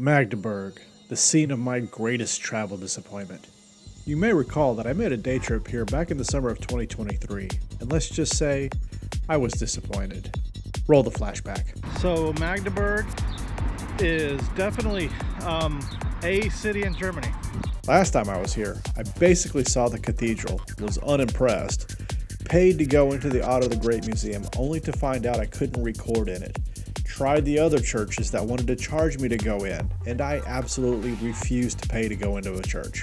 Magdeburg, the scene of my greatest travel disappointment. You may recall that I made a day trip here back in the summer of 2023, and let's just say, I was disappointed. Roll the flashback. So Magdeburg is definitely a city in Germany. Last time I was here, I basically saw the cathedral, was unimpressed, paid to go into the Otto the Great Museum only to find out I couldn't record in it. Tried the other churches that wanted to charge me to go in, and I absolutely refused to pay to go into a church.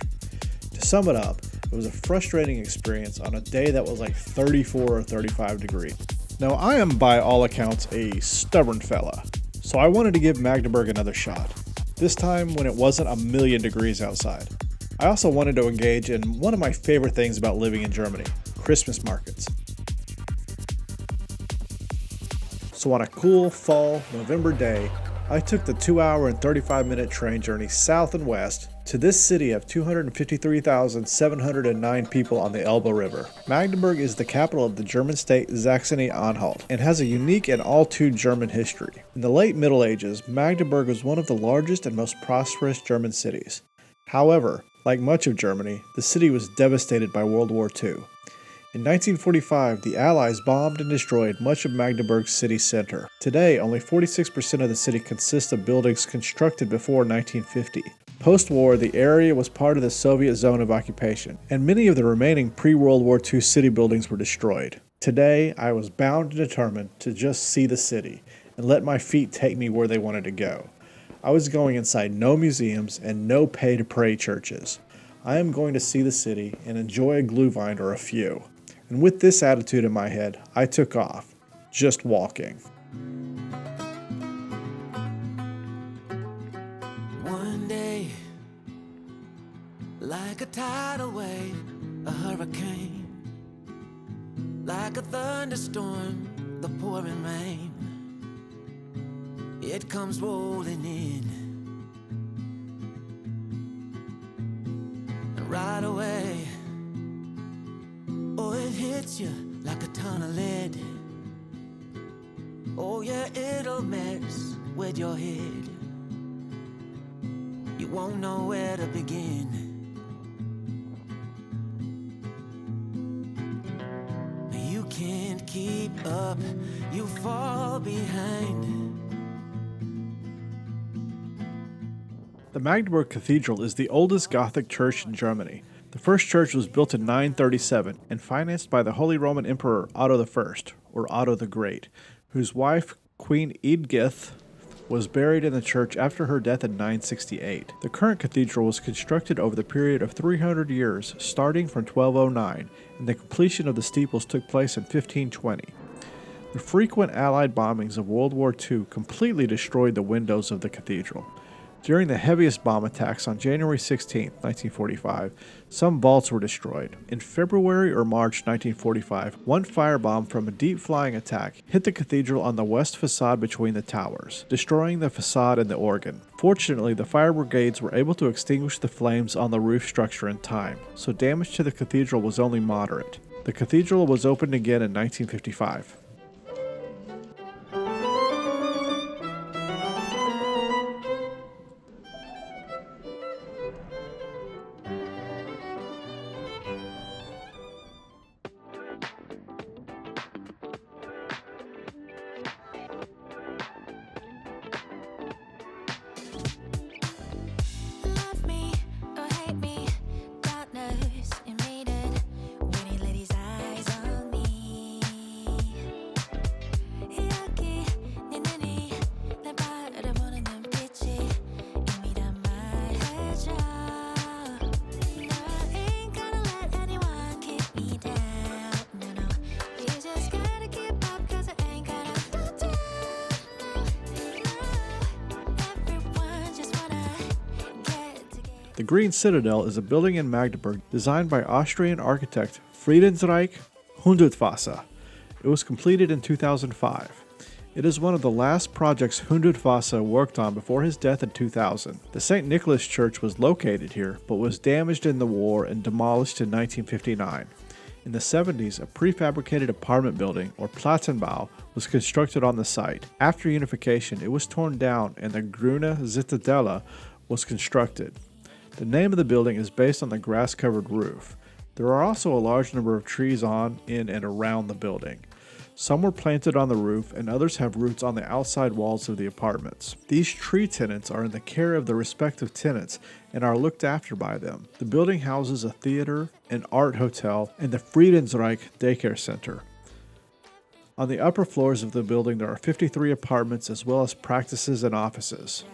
To sum it up, it was a frustrating experience on a day that was like 34 or 35 degrees. Now I am by all accounts a stubborn fella, so I wanted to give Magdeburg another shot, this time when it wasn't a million degrees outside. I also wanted to engage in one of my favorite things about living in Germany, Christmas markets. So on a cool fall November day, I took the 2-hour and 35-minute train journey south and west to this city of 253,709 people on the Elbe River. Magdeburg is the capital of the German state Saxony-Anhalt and has a unique and all-too-German history. In the late Middle Ages, Magdeburg was one of the largest and most prosperous German cities. However, like much of Germany, the city was devastated by World War II. In 1945, the Allies bombed and destroyed much of Magdeburg's city center. Today, only 46% of the city consists of buildings constructed before 1950. Post-war, the area was part of the Soviet zone of occupation, and many of the remaining pre-World War II city buildings were destroyed. Today, I was bound and determined to just see the city and let my feet take me where they wanted to go. I was going inside no museums and no pay-to-pray churches. I am going to see the city and enjoy a glühwein or a few. And with this attitude in my head, I took off, just walking. One day, like a tidal wave, a hurricane, like a thunderstorm, the pouring rain, it comes rolling in, and right away, oh, it hits you like a ton of lead. Oh yeah, it'll mess with your head. You won't know where to begin. You can't keep up, you fall behind. The Magdeburg Cathedral is the oldest Gothic church in Germany. The first church was built in 937 and financed by the Holy Roman Emperor Otto I, or Otto the Great, whose wife, Queen Eadgyth, was buried in the church after her death in 968. The current cathedral was constructed over the period of 300 years, starting from 1209, and the completion of the steeples took place in 1520. The frequent Allied bombings of World War II completely destroyed the windows of the cathedral. During the heaviest bomb attacks on January 16, 1945, some vaults were destroyed. In February or March 1945, one firebomb from a deep-flying attack hit the cathedral on the west facade between the towers, destroying the facade and the organ. Fortunately, the fire brigades were able to extinguish the flames on the roof structure in time, so damage to the cathedral was only moderate. The cathedral was opened again in 1955. Love me or hate me, darkness invaded when he laid his eyes on me. Yucky, ninini, 내 바라보는 눈빛이 이미 다 말해줘. I ain't gonna let anyone keep me down. No, no, you just gotta keep up 'cause I ain't gonna go down. No, everyone just wanna get together. The Green Citadel is a building in Magdeburg designed by Austrian architect Friedensreich Hundertwasser. It was completed in 2005. It is one of the last projects Hundertwasser worked on before his death in 2000. The St. Nicholas Church was located here, but was damaged in the war and demolished in 1959. In the 70s, a prefabricated apartment building, or Plattenbau, was constructed on the site. After unification, it was torn down and the Green Citadel was constructed. The name of the building is based on the grass-covered roof. There are also a large number of trees on, in, and around the building. Some were planted on the roof, and others have roots on the outside walls of the apartments. These tree tenants are in the care of the respective tenants and are looked after by them. The building houses a theater, an art hotel, and the Friedensreich daycare center. On the upper floors of the building, there are 53 apartments as well as practices and offices.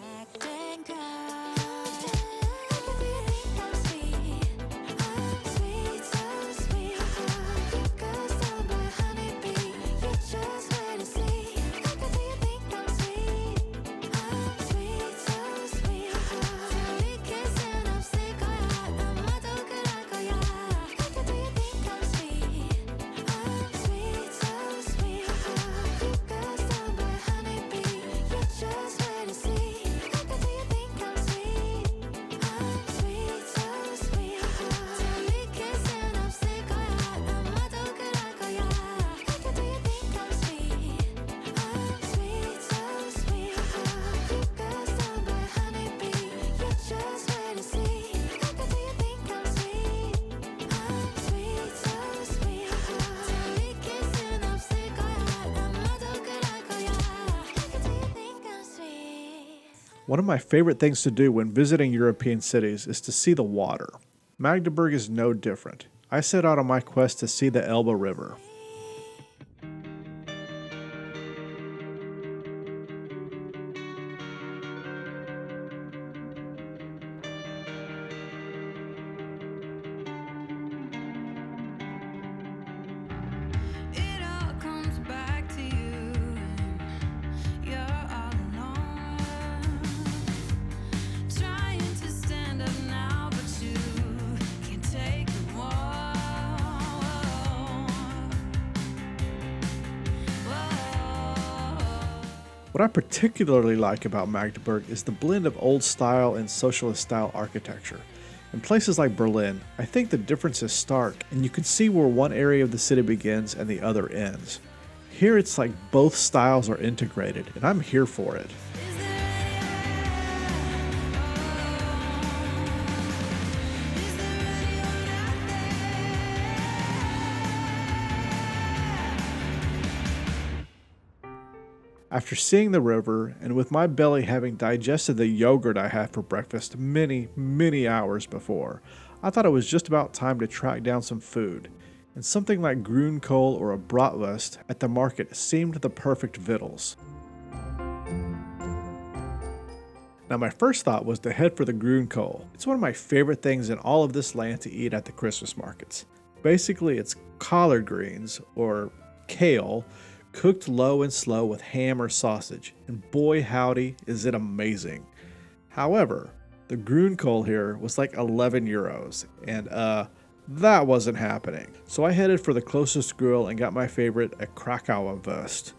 One of my favorite things to do when visiting European cities is to see the water. Magdeburg is no different. I set out on my quest to see the Elbe River. It all comes back to you. You're all alone. Trying to stand up now, but you can't take the wall. What I particularly like about Magdeburg is the blend of old style and socialist style architecture. In places like Berlin, I think the difference is stark, and you can see where one area of the city begins and the other ends. Here it's like both styles are integrated, and I'm here for it. Is there any anyone out there? After seeing the river, and with my belly having digested the yogurt I had for breakfast many hours before, I thought it was just about time to track down some food, and something like grünkohl or a bratwurst at the market seemed the perfect victuals. Now my first thought was to head for the grünkohl. It's one of my favorite things in all of this land to eat at the Christmas markets. Basically it's collard greens, or kale, cooked low and slow with ham or sausage, and boy howdy is it amazing. However, the grünkohl here was like 11 euros, and that wasn't happening. So I headed for the closest grill and got my favorite, a Krakauer Wurst.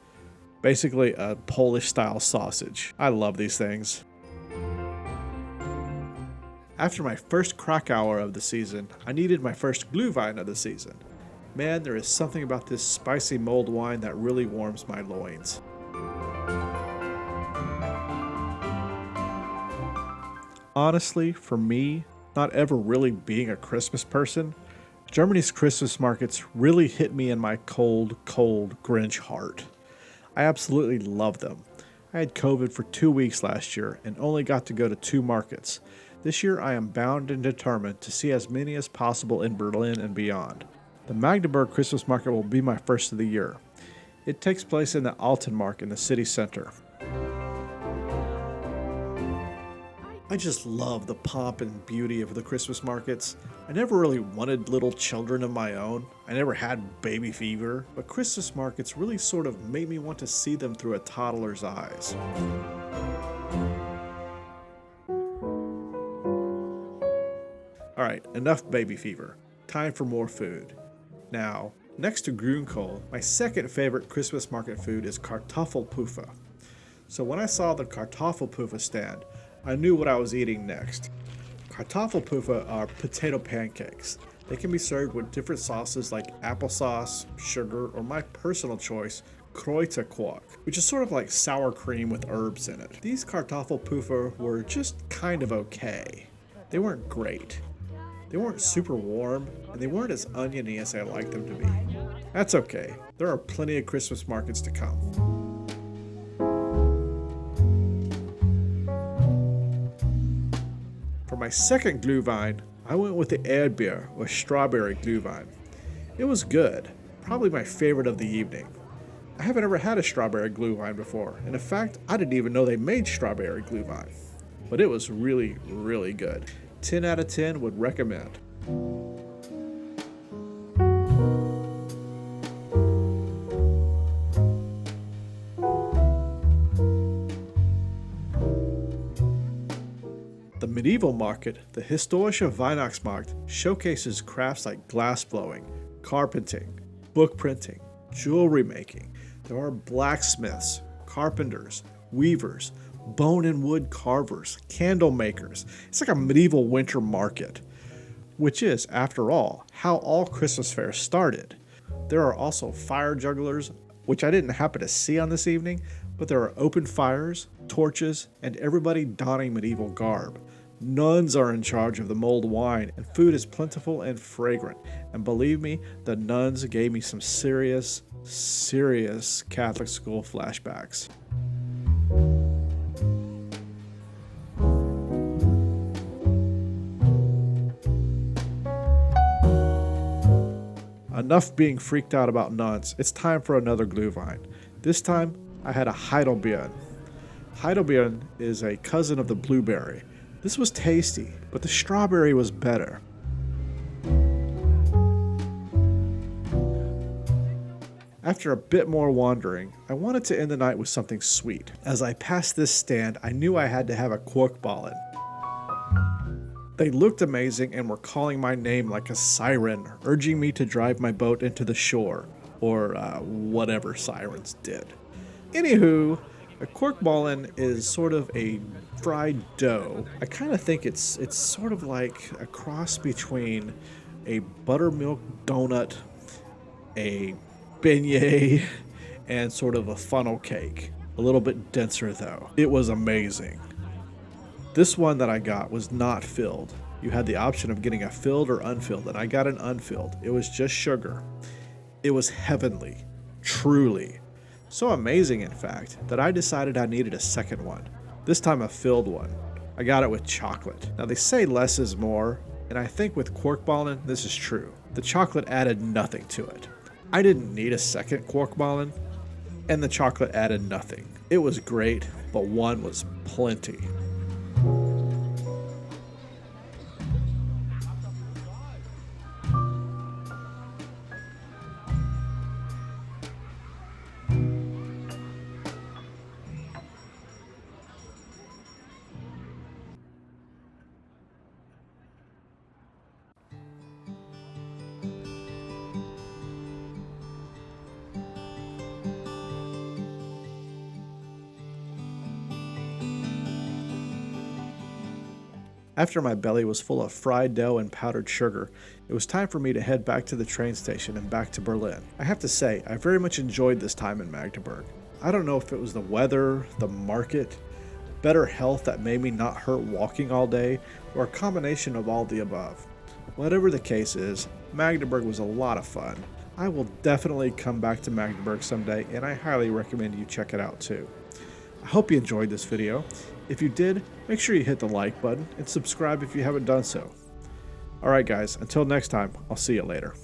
Basically a Polish style sausage. I love these things. After my first Krakauer of the season, I needed my first Glühwein of the season. Man, there is something about this spicy mulled wine that really warms my loins. Honestly, for me, not ever really being a Christmas person, Germany's Christmas markets really hit me in my cold Grinch heart. I absolutely love them. I had COVID for 2 weeks last year and only got to go to 2 markets. This year I am bound and determined to see as many as possible in Berlin and beyond. The Magdeburg Christmas market will be my first of the year. It takes place in the Altenmark in the city center. I just love the pomp and beauty of the Christmas markets. I never really wanted little children of my own. I never had baby fever, but Christmas markets really sort of made me want to see them through a toddler's eyes. Alright, enough baby fever. Time for more food. Now, next to grünkohl, my second favorite Christmas market food is Kartoffelpuffer. So when I saw the Kartoffelpuffer stand, I knew what I was eating next. Kartoffelpuffer are potato pancakes. They can be served with different sauces like applesauce, sugar, or my personal choice, Kräuterquark, which is sort of like sour cream with herbs in it. These Kartoffelpuffer were just kind of okay. They weren't great. They weren't super warm, and they weren't as oniony as I liked them to be. That's okay. There are plenty of Christmas markets to come. For my second Glühwein, I went with the Erdbeer or strawberry Glühwein. It was good, probably my favorite of the evening. I haven't ever had a strawberry Glühwein before, and in fact, I didn't even know they made strawberry Glühwein. But it was really, really good. 10 out of 10 would recommend. The medieval market, the Historische Weihnachtsmarkt, showcases crafts like glass blowing, carpenting, book printing, jewelry making. There are blacksmiths, carpenters, weavers, bone and wood carvers, candle makers. It's like a medieval winter market, which is, after all, how all Christmas fairs started. There are also fire jugglers, which I didn't happen to see on this evening, but there are open fires, torches, and everybody donning medieval garb. Nuns are in charge of the mulled wine, and food is plentiful and fragrant. And believe me, the nuns gave me some serious Catholic school flashbacks. Enough being freaked out about nuns. It's time for another Glühwein. This time, I had a Heidelbeeren. Heidelbeeren is a cousin of the blueberry. This was tasty, but the strawberry was better. After a bit more wandering, I wanted to end the night with something sweet. As I passed this stand, I knew I had to have a Quarkballen. They looked amazing and were calling my name like a siren, urging me to drive my boat into the shore, or whatever sirens did. Anywho, a Quarkballen is sort of a fried dough. I kind of think it's sort of like a cross between a buttermilk donut, a beignet, and sort of a funnel cake. A little bit denser though. It was amazing. This one that I got was not filled. You had the option of getting a filled or unfilled, and I got an unfilled. It was just sugar. It was heavenly. Truly. So amazing, in fact, that I decided I needed a second one. This time a filled one. I got it with chocolate. Now they say less is more, and I think with Quarkballen, this is true. The chocolate added nothing to it. I didn't need a second Quarkballen, and the chocolate added nothing. It was great, but one was plenty. After my belly was full of fried dough and powdered sugar, it was time for me to head back to the train station and back to Berlin. I have to say, I very much enjoyed this time in Magdeburg. I don't know if it was the weather, the market, better health that made me not hurt walking all day, or a combination of all the above. Whatever the case is, Magdeburg was a lot of fun. I will definitely come back to Magdeburg someday, and I highly recommend you check it out too. I hope you enjoyed this video. If you did, make sure you hit the like button and subscribe if you haven't done so. Alright guys, until next time, I'll see you later.